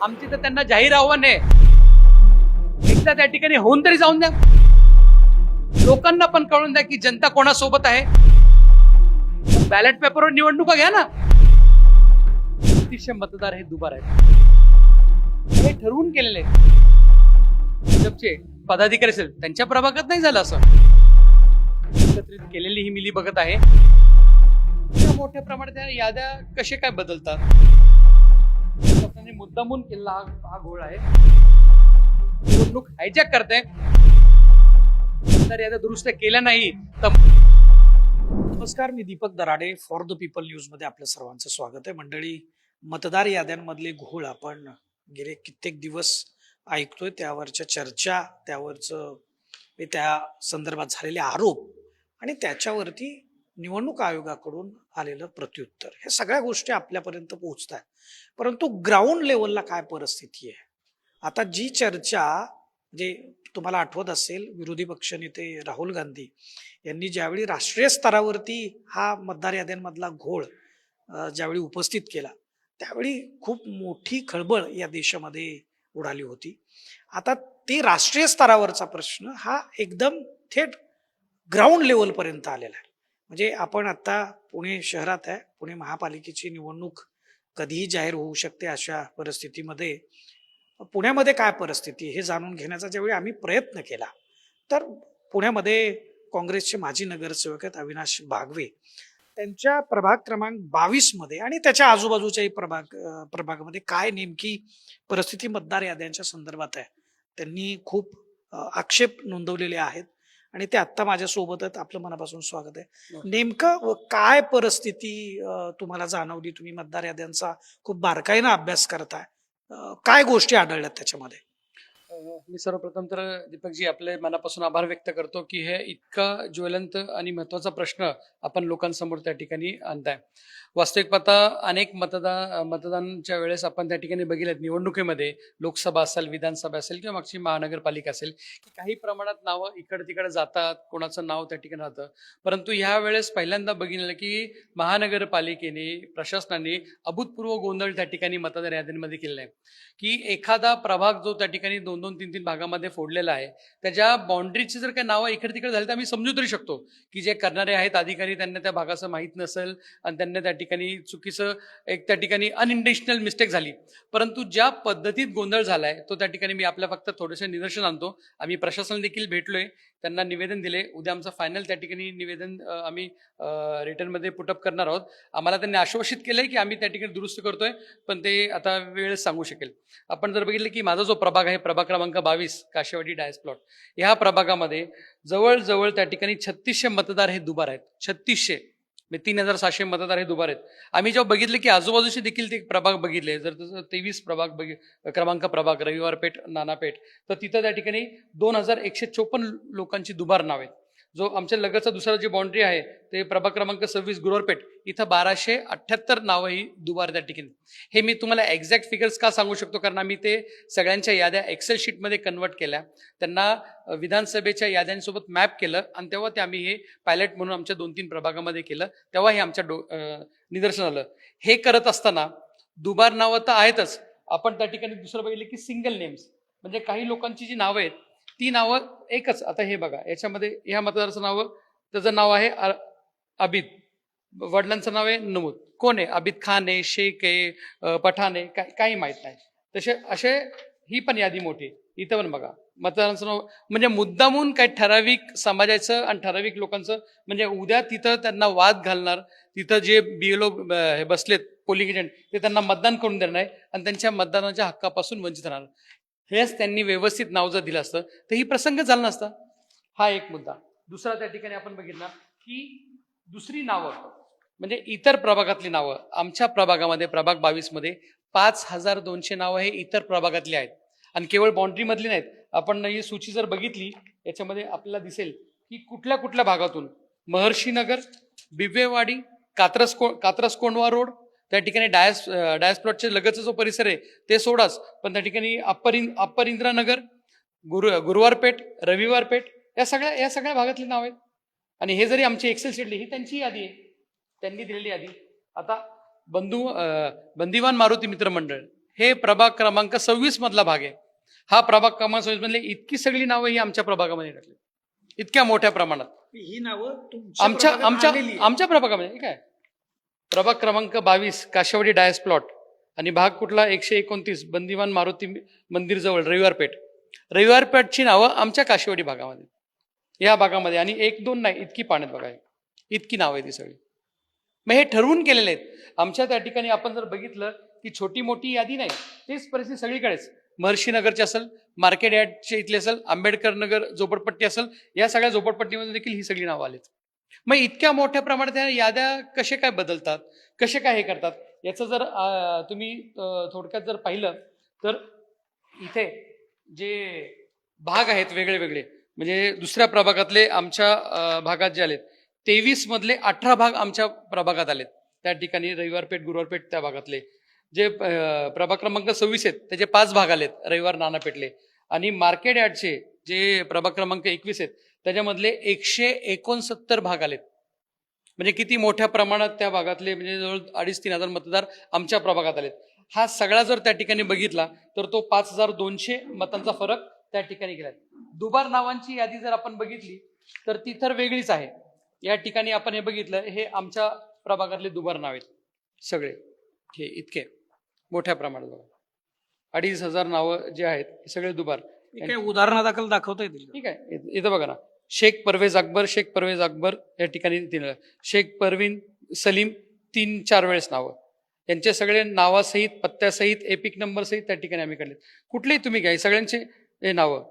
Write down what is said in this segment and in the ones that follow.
आमची तर त्यांना जाहीर आव्हान आहे, एकदा त्या ठिकाणी होऊन तरी जाऊन द्या. लोकांना पण कळून द्या की जनता कोणासोबत आहे. बॅलेट पेपरवर निवडणुका घ्या ना. 3600 मतदार हे दुबार आहेत, हे ठरवून केलेले भाजपचे पदाधिकारी असेल त्यांच्या प्रभागात नाही झालं असं. एकत्रित केलेली ही मिली बघत आहे. मोठ्या प्रमाणात या याद्या कसे काय बदलतात. मुद्दामून केलेला हा घोळ आहे. निवडणूक हायजॅक करते. तर याद्या दुरुस्त केल्या नाही तर. नमस्कार, मी Deepak Darade. For the people news मध्ये आपलं सर्वांचं स्वागत आहे. मंडळी, मतदार याद्यांमधले घोळ आपण गेले कित्येक दिवस ऐकतोय. त्यावरच्या चर्चा, त्यावरचं त्या संदर्भात झालेले आरोप आणि त्याच्यावरती निवडणूक आयोगाकडून आलेलं प्रत्युत्तर, हे सगळ्या गोष्टी आपल्यापर्यंत पोहोचत आहेत. परंतु ग्राउंड लेवलला काय परिस्थिती आहे आता? जी चर्चा, जे तुम्हाला आठवत असेल, विरोधी पक्षनेते राहुल गांधी यांनी ज्यावेळी राष्ट्रीय स्तरावरती हा मतदार याद्यांमधला घोळ ज्यावेळी उपस्थित केला, त्यावेळी खूप मोठी खळबळ या देशामध्ये उडाली होती. आता ते राष्ट्रीय स्तरावरचा प्रश्न हा एकदम थेट ग्राउंड लेवलपर्यंत आलेला आहे. म्हणजे आपण आता पुणे शहरात आहे. पुणे महापालिकेची निवडणूक कधीही जाहीर होऊ शकते. अशा परिस्थितीमध्ये पुण्यामध्ये काय परिस्थिती हे जाणून घेण्याचा ज्यावेळी आम्ही प्रयत्न केला, तर पुण्यामध्ये काँग्रेसचे माजी नगरसेवक आहेत अविनाश बागवे, त्यांच्या प्रभाग क्रमांक 22 मध्ये आणि त्याच्या आजूबाजूच्याही प्रभागामध्ये काय नेमकी परिस्थिती मतदार याद्यांच्या संदर्भात आहे, त्यांनी खूप आक्षेप नोंदवलेले आहेत आणि ते आत्ता माझ्या सोबत आहेत. आपलं मनापासून स्वागत आहे. नेमकं काय परिस्थिती तुम्हाला जाणवली? तुम्ही मतदार याद्यांचा खूप बारकाईनं अभ्यास करताय. काय गोष्टी आढळल्यात त्याच्यामध्ये? मी सर्वप्रथम तर दीपकजी आपले मनापासून आभार व्यक्त करतो की हे इतका ज्वलंत आणि महत्वाचा प्रश्न आपण लोकांसमोर त्या ठिकाणी आणताय. वास्तविक पाहता अनेक मतदानाच्या वेळेस आपण त्या ठिकाणी बघितलं, निवडणुकीमध्ये लोकसभा असेल, विधानसभा असेल किंवा मागची महानगरपालिका असेल, की काही प्रमाणात नावं इकडे तिकडे जातात, कोणाचं नाव त्या ठिकाणी राहतं. परंतु ह्या वेळेस पहिल्यांदा बघितलं की महानगरपालिकेने, प्रशासनाने अभूतपूर्व गोंधळ त्या ठिकाणी मतदार याद्यांमध्ये केलेला आहे. की एखादा प्रभाग जो त्या ठिकाणी 2-2, 3-3 भागामध्ये फोडलेला आहे, त्याच्या बाउंड्रीची जर काही नावं इकडे तिकडे झाली तर आम्ही समजू तरी शकतो की जे करणारे आहेत अधिकारी, त्यांना त्या भागाचं माहीत नसेल आणि त्यांना त्या ठिकाणी चुकीचं एक त्या ठिकाणी अनइंटेन्शनल मिस्टेक झाली. परंतु ज्या पद्धतीत गोंधळ झालाय तो त्या ठिकाणी मी आपल्या फक्त थोडेसे निदर्शन आणतो. आम्ही प्रशासन देखील भेटलोय, त्यांना निवेदन दिले. उद्या आमचं फायनल त्या ठिकाणी निवेदन आम्ही रिटर्नमध्ये पुटअप करणार आहोत. आम्हाला त्यांनी आश्वासित केलंय की आम्ही त्या ठिकाणी दुरुस्त करतोय, पण ते आता वेळ सांगू शकेल. आपण जर बघितलं की माझा जो प्रभाग आहे, प्रभाग क्रमांक 22 काशेवाडी डायस प्लॉट, ह्या प्रभागामध्ये जवळजवळ त्या ठिकाणी 3600 मतदार हे दुबार आहेत. 3600 म्हणजे 3700 मतदार हे दुबार आहेत. आम्ही जेव्हा बघितले की आजूबाजूचे देखील ते प्रभाग बघितले, जर 23 क्रमांक प्रभाग, रविवारपेठ, नानापेठ, तर तिथं त्या ठिकाणी 2154 लोकांची दुबार नाव आहेत. जो आमच्या लगतचा दुसरा जी बाउंड्री आहे ते प्रभाग क्रमांक 26 गुरुवारपेठ, इथं 1278 नावं ही दुबार त्या ठिकाणी. हे मी तुम्हाला एक्झॅक्ट फिगर्स का सांगू शकतो, कारण आम्ही ते सगळ्यांच्या याद्या एक्सेल शीटमध्ये कन्वर्ट केल्या, त्यांना विधानसभेच्या याद्यांसोबत मॅप केलं आणि तेव्हा ते आम्ही हे पायलट म्हणून आमच्या 2-3 प्रभागामध्ये केलं. तेव्हा हे आमच्या निदर्शन आलं. हे करत असताना दुबार नावं तर आहेतच, आपण त्या ठिकाणी दुसरं बघितलं की सिंगल नेम्स, म्हणजे काही लोकांची जी नावं आहेत ती नावं एकच. आता हे बघा, याच्यामध्ये ह्या मतदाराचं नाव, त्याचं नाव आहे आबिद, वडिलांचं नाव आहे नमूद. कोण आहे? आबिद खान आहे, शेख आहे, पठाण आहे, काही माहित नाही. तसे असे ही पण यादी मोठी. इथं पण बघा मतदारांचं नाव, म्हणजे मुद्दामून काही ठराविक समाजाचं आणि ठराविक लोकांचं, म्हणजे उद्या तिथं त्यांना वाद घालणार, तिथं जे BLO हे बसलेत पोलिंग एजंट, ते त्यांना मतदान करून देणार नाही आणि त्यांच्या मतदानाच्या हक्कापासून वंचित राहणार. हेच त्यांनी व्यवस्थित नाव जर दिलं असतं तर ही प्रसंग झाला नसता. हा एक मुद्दा. दुसरा त्या ठिकाणी आपण बघितला की दुसरी नावं, म्हणजे इतर प्रभागातली नावं, आमच्या प्रभागामध्ये प्रभाग 22 मध्ये 5200 नावं हे इतर प्रभागातली आहेत आणि केवळ बाउंड्री मधली नाहीत. आपण ही सूची जर बघितली, याच्यामध्ये आपल्याला दिसेल की कुठल्या कुठल्या भागातून, महर्षीनगर, बिबवेवाडी, कात्रस कोंढवा रोड, त्या ठिकाणी डायस प्लॉटच्या लगतचा जो परिसर आहे ते सोडाच, पण त्या ठिकाणी अप्पर इंद्रानगर, गुरुवारपेठ, रविवारपेठ, या सगळ्या भागातली नाव आहेत. आणि हे जरी आमची एक्सेल शीटली, ही त्यांची यादी आहे, त्यांनी दिलेली यादी. आता बंदिवान मारुती मित्र मंडळ, हे प्रभाग क्रमांक 26 मधला भाग आहे. हा प्रभाग क्रमांक 26 मधले इतकी सगळी नावं ही आमच्या प्रभागामध्ये टाकली, इतक्या मोठ्या प्रमाणात. ही नावं तुमच्या आमच्या प्रभागात आमच्या आलेली आहेत. आमच्या प्रभागामध्ये काय प्रभाग क्रमांक 22 काशावडी डायस प्लॉट आणि भाग कुठला 129 बंदिवान मारुती मंदिर जवळ रविवारपेठची नावं आमच्या काशिवडी भागामध्ये, या भागामध्ये. आणि 1-2 नाही, इतकी पाण्यात बघा, इतकी नावं आहे ती सगळी. मग हे ठरवून केलेले आहेत. आमच्या त्या ठिकाणी आपण जर बघितलं की छोटी मोठी यादी नाही, तेच परिस्थिती सगळीकडेच. महर्षी नगरची असेल, मार्केट यार्डचे इथले असेल, आंबेडकर नगर झोपडपट्टी असेल, या सगळ्या झोपडपट्टीमध्ये देखील ही सगळी नावं आलीत. मग इतक्या मोठ्या प्रमाणात या याद्या कसे काय बदलतात, कसे काय हे करतात, याचं जर तुम्ही थोडक्यात जर पाहिलं तर इथे जे भाग आहेत वेगळे वेगळे, म्हणजे दुसऱ्या प्रभागातले आमच्या भागात जे आलेत 23 मधले 18 भाग आमच्या प्रभागात आलेत. त्या ठिकाणी रविवारपेठ गुरुवारपेठ त्या भागातले जे प्रभाग क्रमांक 26 आहेत त्याचे 5 भाग आलेत रविवार नानापेठले. आणि मार्केट यार्डचे जे प्रभाग क्रमांक 21 आहेत त्याच्यामधले 169 भाग आलेत. म्हणजे किती मोठ्या प्रमाणात त्या भागातले, म्हणजे जवळ 2,500-3,000 हजार मतदार आमच्या प्रभागात आलेत. हा सगळा जर त्या ठिकाणी बघितला तर तो 5,200 मतांचा फरक त्या ठिकाणी गेला. दुबार नावांची यादी जर आपण बघितली तर ती तर वेगळीच आहे. या ठिकाणी आपण हे बघितलं, हे आमच्या प्रभागातले दुबार नाव आहेत सगळे, हे इतके मोठ्या प्रमाणात बघा 2,500 नावं जे आहेत हे सगळे दुबार. हे काय उदाहरणादाखल दाखवता येतील? ठीक आहे, इथं बघा ना, शेख परवेज अकबर या ठिकाणी 3, शेख परवीन सलीम 3-4 वेळेस नावं, यांचे सगळे नावासहित पत्त्यासहित एपिक नंबर सहित त्या ठिकाणी आम्ही काढले. कुठलेही तुम्ही घ्या, सगळ्यांचे हे नावं.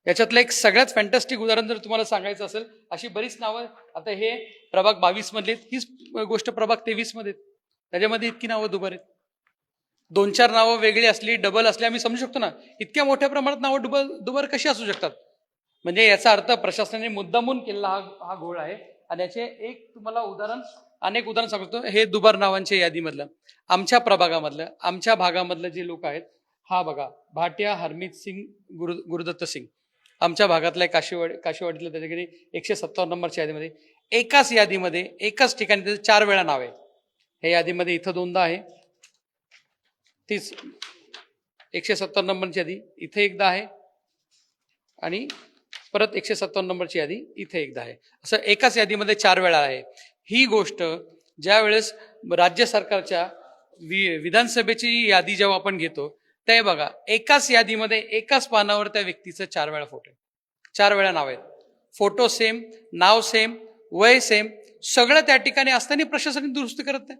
याच्यातलं एक सगळ्यात फॅन्टॅस्टिक उदाहरण जर तुम्हाला सांगायचं असेल, अशी बरीच नावं. आता हे प्रभाग 22 मधले, हीच गोष्ट प्रभाग 23 मध्ये, त्याच्यामध्ये इतकी नावं दुबार आहेत. 2-4 नावं वेगळी असली, डबल असली, आम्ही समजू शकतो ना. इतक्या मोठ्या प्रमाणात नावं दुबार कशी असू शकतात? म्हणजे याचा अर्थ प्रशासनाने मुद्दामून केलेला हा घोळ आहे. आणि याचे एक तुम्हाला अनेक उदाहरण सांगतो. हे दुबार नावांच्या यादीमधलं आमच्या प्रभागामधलं, आमच्या भागामधलं जे लोक आहेत, हा बघा, भाटिया हरमीत सिंग गुरुदत्त सिंग आमच्या भागातला काशीवाडीतलं, त्या ठिकाणी 157 नंबरच्या यादीमध्ये, एकाच यादीमध्ये एकाच ठिकाणी त्याचं 4 वेळा नाव आहे. हे यादीमध्ये इथं 2दा आहे, तीच 157 नंबरची यादी इथे एकदा आहे, आणि परत 157 नंबरची यादी इथे एकदा आहे. असं एकाच यादीमध्ये 4 वेळा आहे. ही गोष्ट ज्या वेळेस राज्य सरकारच्या विधानसभेची यादी जेव्हा आपण घेतो, ते बघा, एकाच यादीमध्ये एकाच पानावर त्या व्यक्तीचं 4 वेळा फोटो आहे, 4 वेळा नाव आहेत, फोटो सेम, नाव सेम, वय सेम, सगळं त्या ठिकाणी असताना प्रशासन दुरुस्ती करत नाही.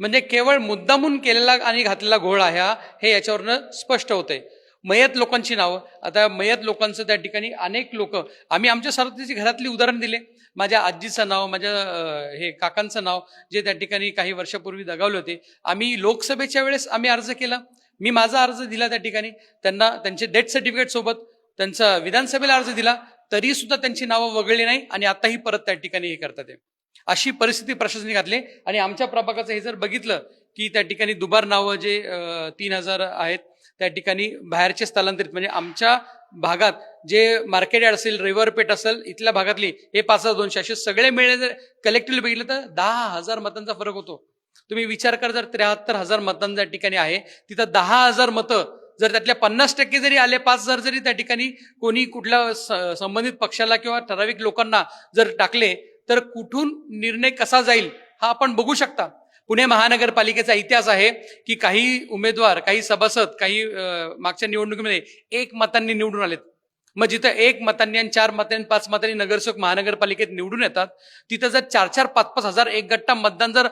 म्हणजे केवळ मुद्दामून केलेला आणि घातलेला घोळ आहे हे याच्यावरनं स्पष्ट होतंय. मयत लोकांची नावं, आता मयत लोकांचं त्या ठिकाणी अनेक लोक, आम्ही आमच्या सरकारची घरातली उदाहरण दिले. माझ्या आजीचं नाव, माझ्या हे काकांचं नाव जे त्या ठिकाणी काही वर्षापूर्वी दगावले होते, आम्ही लोकसभेच्या वेळेस आम्ही अर्ज केला, मी माझा अर्ज दिला त्या ठिकाणी, त्यांना त्यांचे डेथ सर्टिफिकेट सोबत त्यांचा विधानसभेला अर्ज दिला, तरी सुद्धा त्यांची नावं वगळली नाही आणि आताही परत त्या ठिकाणी हे करतात. अशी परिस्थिती प्रशासनाने घातली. आणि आमच्या प्रभागाचं हे जर बघितलं की त्या ठिकाणी दुबार नावं जे 3,000 आहेत, त्या ठिकाणी बाहेरचे स्थलांतरित, म्हणजे आमच्या भागात जे मार्केट यार्ड असेल, रविवारपेठ असेल, इथल्या भागातली हे 5,200 असे सगळे मिळले जर कलेक्टिव्हली बघितलं तर 10,000 मतांचा फरक होतो. तुम्ही विचार कर, जर 73,000 मतांच्या ठिकाणी आहे, तिथं 10,000 मतं जर त्यातल्या 50% जरी आले, 5,000 जरी त्या ठिकाणी कोणी कुठल्या संबंधित पक्षाला किंवा ठराविक लोकांना जर टाकले, तर कुठून निर्णय कसा जाईल हा आपण बघू शकता. पुणे महानगरपालिकेचा इतिहास आहे की काही उमेदवार, काही सभासद, काही मागच्या निवडणुकीमध्ये 1 मतांनी निवडून आलेत. मग जिथं 1 मतांनी आणि 4 मतांनी 5 मतांनी नगरसेवक महानगरपालिकेत निवडून येतात, तिथं जर 4-4, 5-5 हजार एक गट्टा मतदान जर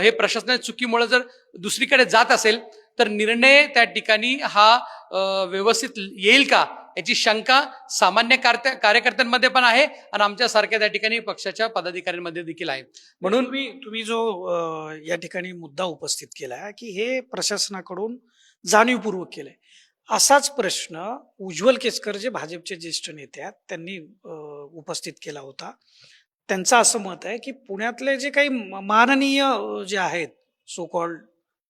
हे प्रशासनाच्या चुकीमुळे जर दुसरीकडे जात असेल, तर निर्णय त्या ठिकाणी हा व्यवस्थित येईल का याची शंका सामान्य कार्यकर्त्यांमध्ये पण आहे आणि आमच्या सारख्या त्या ठिकाणी पक्षाच्या पदाधिकाऱ्यांमध्ये देखील आहे. म्हणून तुम्ही जो या ठिकाणी मुद्दा उपस्थित केला की हे प्रशासनाकडून जाणीवपूर्वक केलंय, असाच प्रश्न उज्ज्वल केसकर जे भाजपचे ज्येष्ठ नेते आहेत त्यांनी उपस्थित केला होता. त्यांचं असं मत आहे की पुण्यातले जे काही माननीय जे आहेत सो कॉल्ड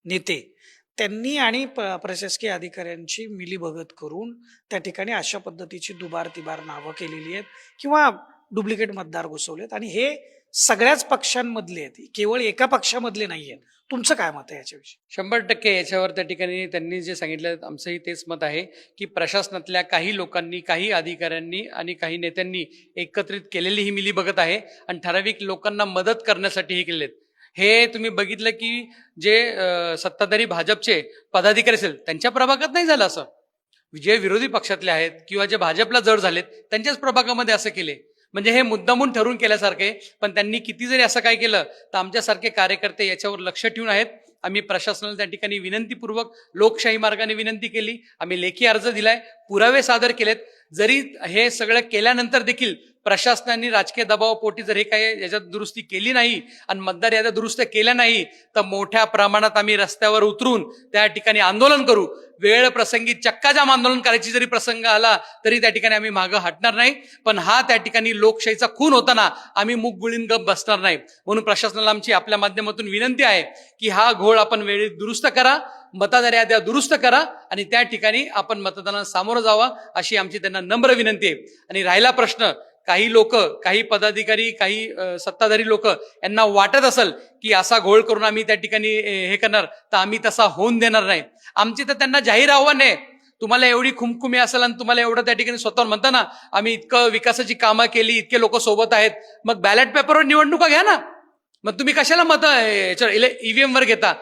नेते, त्यांनी आणि प्रशासकीय अधिकाऱ्यांची मिलीभगत करून त्या ठिकाणी अशा पद्धतीची दुबार तिबार नावं केलेली आहेत किंवा डुप्लिकेट मतदार घुसवलेत. आणि हे सगळ्याच पक्षांमधले आहेत, केवळ एका पक्षामधले नाही आहेत. तुमचं काय मत आहे याच्याविषयी? 100% याच्यावर त्या ठिकाणी त्यांनी जे सांगितलं आमचंही तेच मत आहे की प्रशासनातल्या काही लोकांनी, काही अधिकाऱ्यांनी आणि काही नेत्यांनी एकत्रित केलेली ही मिली बघत आहे आणि ठराविक लोकांना मदत करण्यासाठी हे केलेत. हे तुम्ही बघितलं की जे सत्ताधारी भाजपचे पदाधिकारी असेल त्यांच्या प्रभागात नाही झालं असं. जे विरोधी पक्षातले आहेत किंवा जे भाजपला जड झालेत त्यांच्याच प्रभागामध्ये असं केले. म्हणजे हे मुद्दामून ठरवून केल्यासारखे. पण त्यांनी किती जरी असं काय केलं तर आमच्यासारखे कार्यकर्ते याच्यावर लक्ष ठेवून आहेत. आम्ही प्रशासनाला त्या ठिकाणी विनंतीपूर्वक लोकशाही मार्गाने विनंती केली, आम्ही लेखी अर्ज दिलाय, पुरावे सादर केलेत. जरी हे सगळं केल्यानंतर देखील प्रशासनाने राजकीय दबावापोटी जर हे काही याच्यात दुरुस्ती केली नाही आणि मतदार याद्या दुरुस्त केल्या नाही तर मोठ्या प्रमाणात आम्ही रस्त्यावर उतरून त्या ठिकाणी आंदोलन करू. वेळ प्रसंगी चक्काजाम आंदोलन करायची जरी प्रसंग आला तरी त्या ठिकाणी आम्ही मागं हटणार नाही. पण हा त्या ठिकाणी लोकशाहीचा खून होताना आम्ही मुख गुळीन गप बसणार नाही. म्हणून प्रशासनाला आमची आपल्या माध्यमातून विनंती आहे की हा घोळ आपण वेळेत दुरुस्त करा, मतदार याद्या दुरुस्त करा आणि त्या ठिकाणी आपण मतदानाला सामोरं जावा अशी आमची त्यांना नम्र विनंती आहे. आणि राहिला प्रश्न, काही लोक, काही पदाधिकारी, काही सत्ताधारी लोक यांना वाटत असेल की असा घोळ करून आम्ही त्या ठिकाणी हे करणार तर आम्ही तसा होऊन देणार नाही. आमची तर त्यांना जाहीर आव्हान आहे, तुम्हाला एवढी खुमखुमी असेल आणि तुम्हाला एवढं त्या ठिकाणी स्वतःवर म्हणता ना आम्ही इतकं विकासाची कामं केली, इतके लोक सोबत आहेत, मग बॅलेट पेपरवर निवडणुका घ्या ना. मग तुम्ही कशाला ईव्हीएम वर घेता?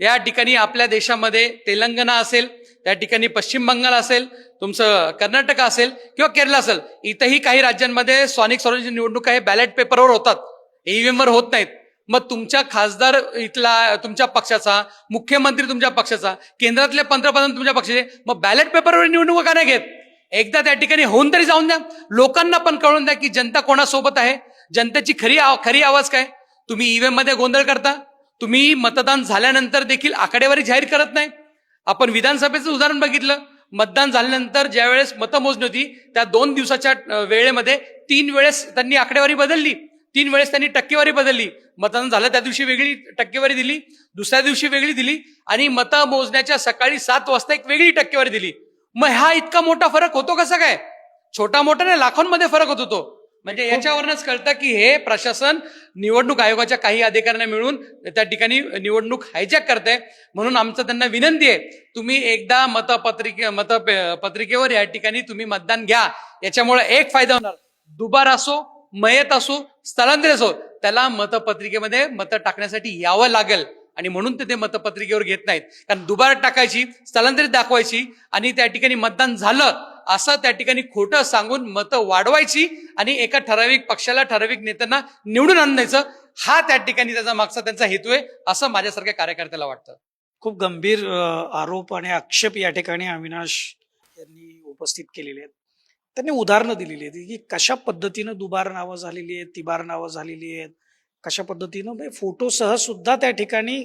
या ठिकाणी आपल्या देशामध्ये तेलंगणा असेल, त्या ठिकाणी पश्चिम बंगाल असेल, तुमचं कर्नाटक असेल किंवा केरळ असेल, इथंही काही राज्यांमध्ये स्थानिक स्वराज्य निवडणुका हे बॅलेट पेपरवर होतात, ईव्हीएम वर होत नाहीत. मग तुमच्या खासदार इथला तुमच्या पक्षाचा, मुख्यमंत्री तुमच्या पक्षाचा, केंद्रातले पंतप्रधान तुमच्या पक्षाचे, मग बॅलेट पेपरवर निवडणुका का नाही घेत? एकदा त्या ठिकाणी होऊन तरी जाऊन द्या. लोकांना पण कळून द्या की जनता कोणासोबत आहे, जनतेची खरी आवाज काय. तुम्ही ईव्हीएम मध्ये गोंधळ करता. तुम्ही मतदान झाल्यानंतर देखील आकडेवारी जाहीर करत नाही. आपण विधानसभेचं उदाहरण बघितलं. मतदान झाल्यानंतर ज्या वेळेस मतमोजणी होती त्या 2 दिवसाच्या वेळेमध्ये 3 वेळेस त्यांनी आकडेवारी बदलली, 3 वेळेस त्यांनी टक्केवारी बदलली. मतदान झालं त्या दिवशी वेगळी टक्केवारी दिली, दुसऱ्या दिवशी वेगळी दिली आणि मतमोजण्याच्या सकाळी 7 वाजता एक वेगळी टक्केवारी दिली. मग हा इतका मोठा फरक होतो कसा काय? छोटा मोठा नाही, लाखोंमध्ये फरक होतो तो. म्हणजे याच्यावरूनच कळतं की हे प्रशासन निवडणूक आयोगाच्या काही अधिकाऱ्यांना मिळून त्या ठिकाणी निवडणूक हायजॅक करते. म्हणून आमचं त्यांना विनंती आहे, तुम्ही एकदा मतपत्रिकेवर या ठिकाणी तुम्ही मतदान घ्या. याच्यामुळे एक फायदा होणार, दुबार असो, मयत असो, स्थलांतरित असो, त्याला मतपत्रिकेमध्ये मतं टाकण्यासाठी यावं लागेल आणि म्हणून ते मतपत्रिकेवर घेत नाहीत. कारण दुबार टाकायची, स्थलांतरित दाखवायची आणि त्या ठिकाणी मतदान झालं असं त्या ठिकाणी खोटं सांगून मतं वाढवायची आणि एका ठराविक पक्षाला, ठराविक नेत्यांना निवडून आणायचं, हा त्या ठिकाणी त्याचा मागचा त्यांचा हेतू आहे असं माझ्यासारख्या कार्यकर्त्याला वाटतं. खूप गंभीर आरोप आणि आक्षेप या ठिकाणी अविनाश यांनी उपस्थित केलेले आहेत. त्यांनी उदाहरणं दिलेली आहेत की कशा पद्धतीनं दुबार नावं झालेली आहेत, तिबार नावं झालेली आहेत, कशा पद्धतीनं फोटोसह सुद्धा त्या ठिकाणी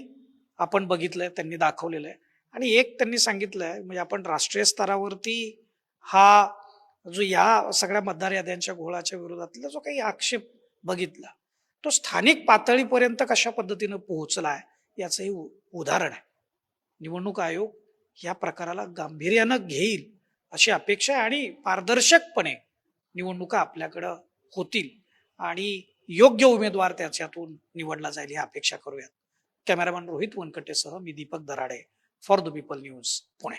आपण बघितलंय, त्यांनी दाखवलेलं आहे. आणि एक त्यांनी सांगितलंय, म्हणजे आपण राष्ट्रीय स्तरावरती हा जो या सगळ्या मतदार याद्यांच्या घोळाच्या विरोधातला जो काही आक्षेप बघितला तो स्थानिक पातळीपर्यंत कशा पद्धतीनं पोहोचलाय याचं हे उदाहरण आहे. निवडणूक आयोग या प्रकाराला गांभीर्यानं घेईल अशी अपेक्षा आहे आणि पारदर्शकपणे निवडणुका आपल्याकडं होतील आणि योग्य उमेदवार त्याच्यातून निवडला जाईल ही अपेक्षा करूयात. कॅमेरामॅन रोहित वनकटेसह मी Deepak Darade, for the people news, Pune.